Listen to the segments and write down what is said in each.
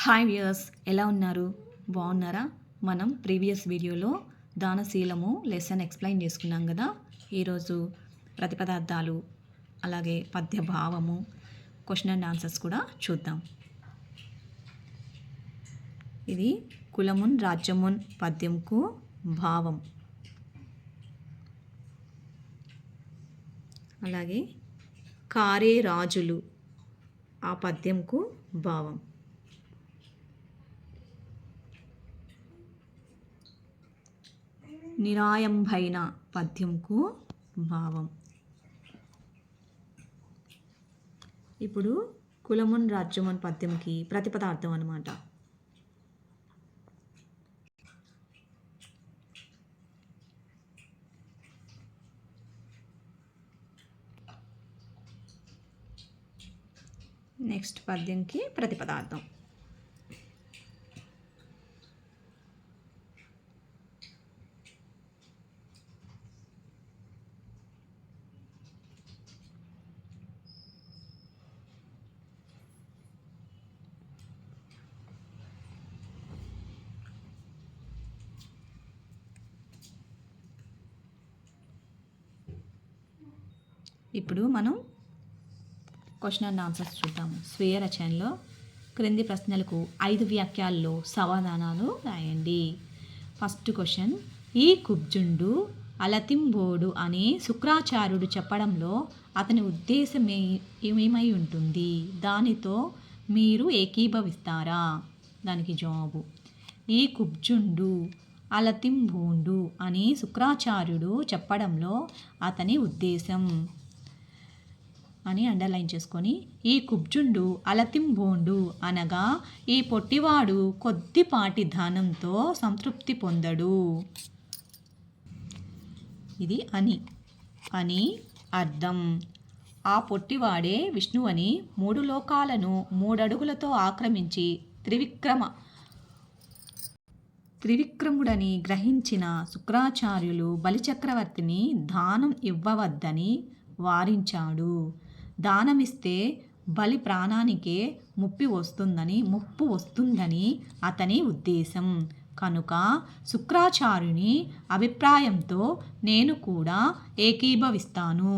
Hi viewers, ఎలా ఉన్నారు? బాగున్నారా? మనం ప్రీవియస్ వీడియోలో దానశీలము లెసన్ ఎక్స్ప్లెయిన్ చేసుకున్నాం కదా. ఈరోజు ప్రతిపదార్థాలు అలాగే పద్య భావము క్వశ్చన్ అండ్ ఆన్సర్స్ కూడా చూద్దాం. ఇది కులమున్ రాజ్యమున్ పద్యంకు భావం, అలాగే కారే రాజులు ఆ పద్యంకు భావం. నిరాయంభైన పద్యంకు భావం. ఇప్పుడు కులమున్ రాజ్యమున్ పద్యంకి ప్రతిపదార్థం అన్నమాట. నెక్స్ట్ పద్యంకి ప్రతిపదార్థం. ఇప్పుడు మనం క్వశ్చన్ అండ్ ఆన్సర్స్ చూద్దాము. స్వీయ రచనలో క్రింది ప్రశ్నలకు 5 వాక్యాల్లో సమాధానాలు రాయండి. ఫస్ట్ క్వశ్చన్, ఈ కుబ్జుండు అలతింబోడు అని శుక్రాచార్యుడు చెప్పడంలో అతని ఉద్దేశం ఏమై ఉంటుంది? దానితో మీరు ఏకీభవిస్తారా? దానికి జవాబు, ఈ కుబ్జుండు అలతింబోండు అని శుక్రాచార్యుడు చెప్పడంలో అతని ఉద్దేశం అని అండర్లైన్ చేసుకొని, ఈ కుబ్జుండు అలతింబోండు అనగా ఈ పొట్టివాడు కొద్దిపాటి ధనంతో సంతృప్తి పొందడు. ఇది అని అర్థం. ఆ పొట్టివాడే విష్ణువని 3 లోకాలను 3 అడుగులతో ఆక్రమించి త్రివిక్రముడని గ్రహించిన శుక్రాచార్యులు బలిచక్రవర్తిని దానం ఇవ్వవద్దని వారించాడు. దానమిస్తే బలి ప్రాణానికే ముప్పు వస్తుందని అతని ఉద్దేశం. కనుక శుక్రాచార్యుని అభిప్రాయంతో నేను కూడా ఏకీభవిస్తాను.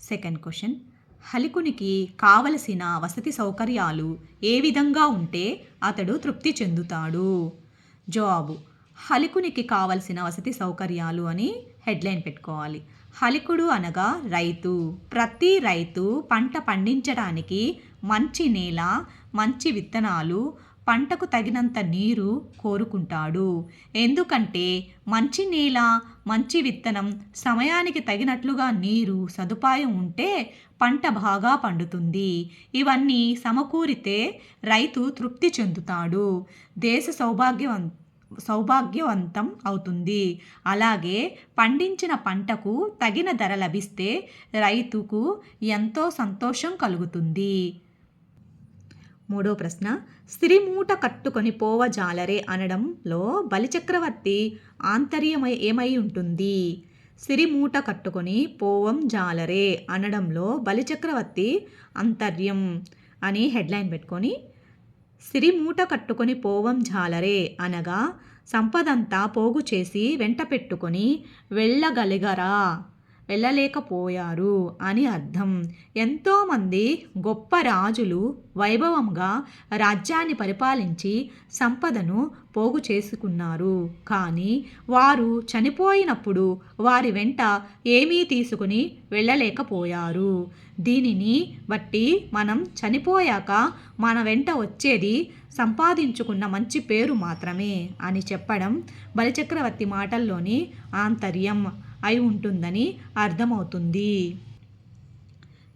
సెకండ్ క్వశ్చన్, హలికునికి కావలసిన వసతి సౌకర్యాలు ఏ విధంగా ఉంటే అతడు తృప్తి చెందుతాడు? జవాబు, హలికునికి కావలసిన వసతి సౌకర్యాలు అని హెడ్లైన్ పెట్టుకోవాలి. హలికుడు అనగా రైతు. ప్రతి రైతు పంట పండించడానికి మంచి నేల, మంచి విత్తనాలు, పంటకు తగినంత నీరు కోరుకుంటాడు. ఎందుకంటే మంచి నేల, మంచి విత్తనం, సమయానికి తగినట్లుగా నీరు సదుపాయం ఉంటే పంట బాగా పండుతుంది. ఇవన్నీ సమకూరితే రైతు తృప్తి చెందుతాడు, దేశ సౌభాగ్యవంతం అవుతుంది. అలాగే పండించిన పంటకు తగిన ధర లభిస్తే రైతుకు ఎంతో సంతోషం కలుగుతుంది. మూడో ప్రశ్న, సిరిమూట కట్టుకొని పోవజాలరే అనడంలో బలిచక్రవర్తి ఆంతర్యం ఏమై ఉంటుంది? సిరిమూట కట్టుకొని పోవం జాలరే అనడంలో బలిచక్రవర్తి ఆంతర్యం అని హెడ్లైన్ పెట్టుకొని, సిరిమూట కట్టుకొని పోవం జాలరే అనగా సంపదంతా పోగు చేసి వెంట పెట్టుకొని వెళ్ళలేకపోయారు అని అర్థం. ఎంతోమంది గొప్ప రాజులు వైభవంగా రాజ్యాన్ని పరిపాలించి సంపదను పోగు చేసుకున్నారు. కానీ వారు చనిపోయినప్పుడు వారి వెంట ఏమీ తీసుకుని వెళ్ళలేకపోయారు. దీనిని బట్టి మనం చనిపోయాక మన వెంట వచ్చేది సంపాదించుకున్న మంచి పేరు మాత్రమే అని చెప్పడం బలిచక్రవర్తి మాటల్లోని ఆంతర్యం అయి ఉంటుందని అర్థమవుతుంది.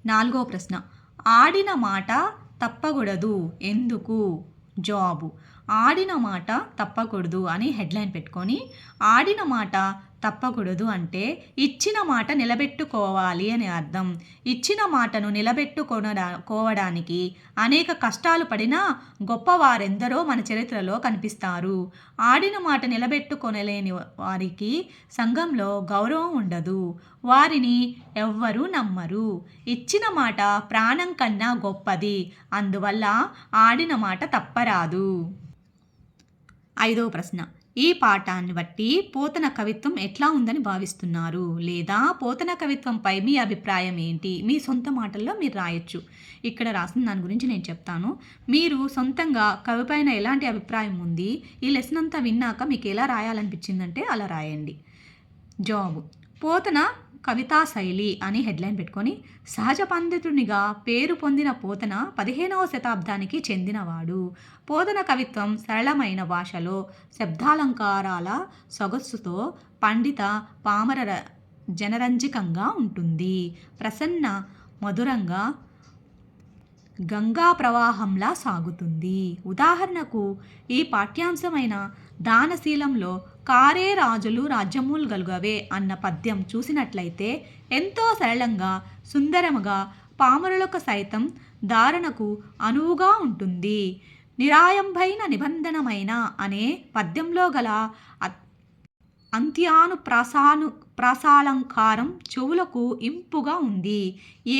నాలుగో ప్రశ్న, ఆడిన మాట తప్పకూడదు ఎందుకు? జవాబు, ఆడిన మాట తప్పకూడదు అని హెడ్లైన్ పెట్టుకొని, ఆడిన మాట తప్పకూడదు అంటే ఇచ్చిన మాట నిలబెట్టుకోవాలి అని అర్థం. ఇచ్చిన మాటను నిలబెట్టుకోవడానికి అనేక కష్టాలు పడినా గొప్పవారెందరో మన చరిత్రలో కనిపిస్తారు. ఆడిన మాట నిలబెట్టుకొనలేని వారికి సంఘంలో గౌరవం ఉండదు. వారిని ఎవ్వరూ నమ్మరు. ఇచ్చిన మాట ప్రాణం కన్నా గొప్పది. అందువల్ల ఆడిన మాట తప్పరాదు. 5వ ప్రశ్న. ఈ పాఠాన్ని బట్టి పోతన కవిత్వం ఎట్లా ఉందని భావిస్తున్నారు? లేదా పోతన కవిత్వంపై మీ అభిప్రాయం ఏంటి? మీ సొంత మాటల్లో మీరు రాయొచ్చు. ఇక్కడ రాసిన దాని గురించి నేను చెప్తాను. మీరు సొంతంగా కవిపైన ఎలాంటి అభిప్రాయం ఉంది, ఈ లెసన్ అంతా విన్నాక మీకు ఎలా రాయాలనిపించిందంటే అలా రాయండి. జవాబు. పోతన కవితా శైలి అని హెడ్లైన్ పెట్టుకొని, సహజ పండితునిగా పేరు పొందిన పోతన 15వ శతాబ్దానికి చెందినవాడు. పోతన కవిత్వం సరళమైన భాషలో శబ్దాలంకారాల సొగసుతో పండిత పామర జనరంజకంగా ఉంటుంది. ప్రసన్న మధురంగా గంగా ప్రవాహంలా సాగుతుంది. ఉదాహరణకు ఈ పాఠ్యాంశమైన దానశీలంలో కారే రాజులు రాజ్యములు గలుగవే అన్న పద్యం చూసినట్లయితే ఎంతో సరళంగా సుందరముగా పామరులకు సైతం ధారణకు అనువుగా ఉంటుంది. నిరాయంభైన నిబంధనమైన అనే పద్యంలో గల ప్రాసాలంకారం చెవులకు ఇంపుగా ఉంది.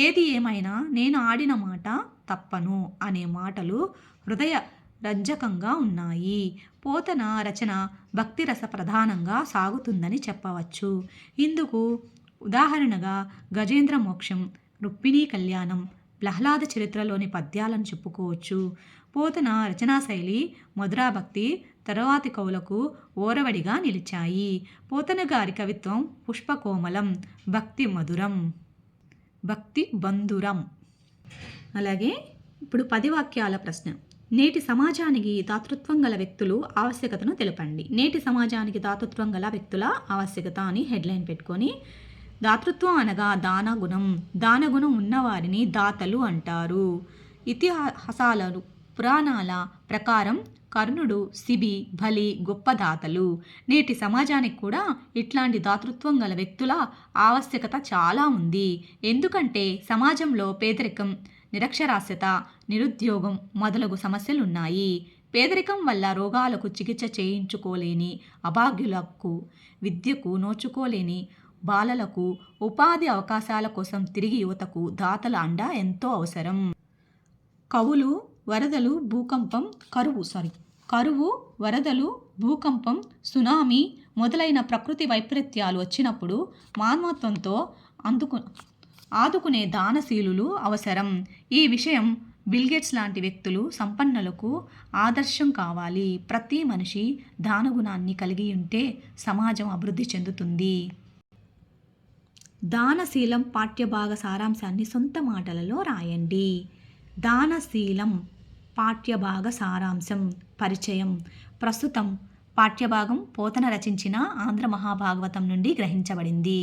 ఏది ఏమైనా నేను ఆడిన మాట తప్పను అనే మాటలు హృదయ రంజకంగా ఉన్నాయి. పోతన రచన భక్తిరస ప్రధానంగా సాగుతుందని చెప్పవచ్చు. ఇందుకు ఉదాహరణగా గజేంద్ర మోక్షం, రుక్మిణీ కళ్యాణం, ప్రహ్లాద చరిత్రలోని పద్యాలను చెప్పుకోవచ్చు. పోతన రచనా శైలి మధురాభక్తి తరువాతి కవులకు ఓరవడిగా నిలిచాయి. పోతన గారి కవిత్వం పుష్పకోమలం, భక్తి మధురం, భక్తి బంధురం. అలాగే ఇప్పుడు 10 వాక్యాల ప్రశ్న. నేటి సమాజానికి దాతృత్వం గల వ్యక్తులు ఆవశ్యకతను తెలపండి. నేటి సమాజానికి దాతృత్వం గల వ్యక్తుల ఆవశ్యకత అని హెడ్లైన్ పెట్టుకొని, దాతృత్వం అనగా దానగుణం. దానగుణం ఉన్నవారిని దాతలు అంటారు. ఇతిహాసాలు పురాణాల ప్రకారం కర్ణుడు, శిబి, బలి గొప్ప దాతలు. నేటి సమాజానికి కూడా ఇట్లాంటి దాతృత్వం గల వ్యక్తుల ఆవశ్యకత చాలా ఉంది. ఎందుకంటే సమాజంలో పేదరికం, నిరక్షరాస్యత, నిరుద్యోగం మొదలగు సమస్యలున్నాయి. పేదరికం వల్ల రోగాలకు చికిత్స చేయించుకోలేని అభాగ్యులకు, విద్యకు నోచుకోలేని బాలలకు ఉపాధి అవకాశాల కోసం తిరిగి యువతకు దాతల అండ ఎంతో అవసరం. కరువు, వరదలు, భూకంపం, సునామీ మొదలైన ప్రకృతి వైపరీత్యాలు వచ్చినప్పుడు మానవత్వంతో ఆదుకునే దానశీలులు అవసరం. ఈ విషయం బిల్గేట్స్ లాంటి వ్యక్తులు సంపన్నులకు ఆదర్శం కావాలి. ప్రతి మనిషి దానగుణాన్ని కలిగి ఉంటే సమాజం అభివృద్ధి చెందుతుంది. దానశీలం పాఠ్యభాగ సారాంశాన్ని సొంత మాటలలో రాయండి. దానశీలం పాఠ్యభాగ సారాంశం. పరిచయం. ప్రస్తుతం పాఠ్యభాగం పోతన రచించిన ఆంధ్ర మహాభాగవతం నుండి గ్రహించబడింది.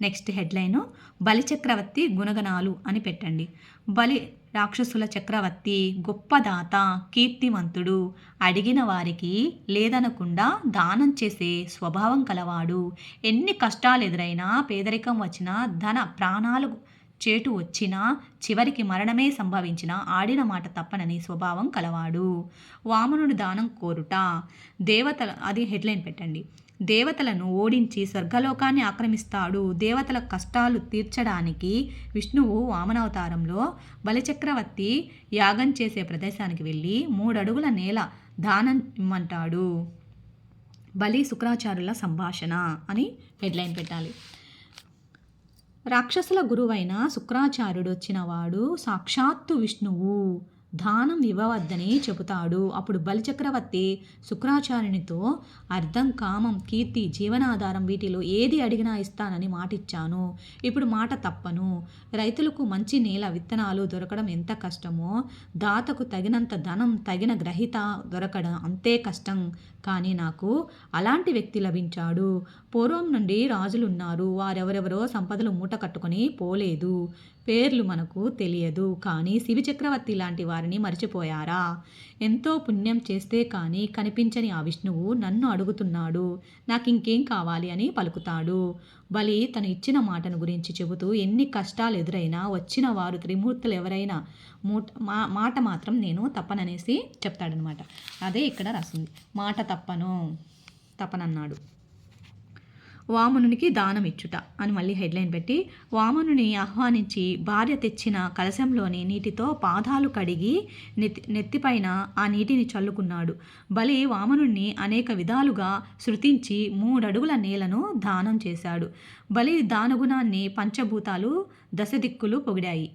నెక్స్ట్ హెడ్లైను బలిచక్రవర్తి గుణగణాలు అని పెట్టండి. బలి రాక్షసుల చక్రవర్తి, గొప్ప దాత, కీర్తిమంతుడు, అడిగిన వారికి లేదనకుండా దానం చేసే స్వభావం కలవాడు. ఎన్ని కష్టాలు ఎదురైనా, పేదరికం వచ్చినా, ధన ప్రాణాలు చేటు వచ్చినా, చివరికి మరణమే సంభవించిన ఆడిన మాట తప్పనని స్వభావం కలవాడు. వామనుడు దానం కోరుట. అది హెడ్లైన్ పెట్టండి. దేవతలను ఓడించి స్వర్గలోకాన్ని ఆక్రమిస్తాడు. దేవతల కష్టాలు తీర్చడానికి విష్ణువు వామనావతారంలో బలిచక్రవర్తి యాగం చేసే ప్రదేశానికి వెళ్ళి 3 అడుగుల నేల దానం ఇమ్మంటాడు. బలి శుక్రాచార్యుల సంభాషణ అని హెడ్లైన్ పెట్టాలి. రాక్షసుల గురువైన శుక్రాచార్యుడు వచ్చినవాడు సాక్షాత్తు విష్ణువు. దానం ఇవ్వవద్దని చెబుతాడు. అప్పుడు బలిచక్రవర్తి శుక్రాచార్యునితో అర్థం, కామం, కీర్తి, జీవనాధారం వీటిలో ఏది అడిగినా ఇస్తానని మాటిచ్చాను. ఇప్పుడు మాట తప్పను. రైతులకు మంచి నేల విత్తనాలు దొరకడం ఎంత కష్టమో, దాతకు తగినంత ధనం, తగిన గ్రహీత దొరకడం అంతే కష్టం. కానీ నాకు అలాంటి వ్యక్తి లభించాడు. పూర్వం నుండి రాజులున్నారు. వారెవరెవరో సంపదలు మూట కట్టుకొని పోలేదు. పేర్లు మనకు తెలియదు, కానీ శివి చక్రవర్తి లాంటి వారిని మర్చిపోయారా? ఎంతో పుణ్యం చేస్తే కానీ కనిపించని ఆ విష్ణువు నన్ను అడుగుతున్నాడు, నాకింకేం కావాలి అని పలుకుతాడు. బలి తను ఇచ్చిన మాటను గురించి చెబుతూ ఎన్ని కష్టాలు ఎదురైనా వచ్చిన వారు త్రిమూర్తులు ఎవరైనా మాట మాత్రం నేను తప్పననేసి చెప్తాడనమాట. అదే ఇక్కడ రాసింది, మాట తప్పనన్నాడు. వామనునికి దానం ఇచ్చుట అని మళ్ళీ హెడ్లైన్ పెట్టి, వామనుని ఆహ్వానించి భార్య తెచ్చిన కలశంలోని నీటితో పాదాలు కడిగి నెత్తిపైన ఆ నీటిని చల్లుకున్నాడు. బలి వామనుణ్ణి అనేక విధాలుగా శృతించి 3 అడుగుల నేలను దానం చేశాడు. బలి దానగుణాన్ని పంచభూతాలు దశదిక్కులు పొగిడాయి.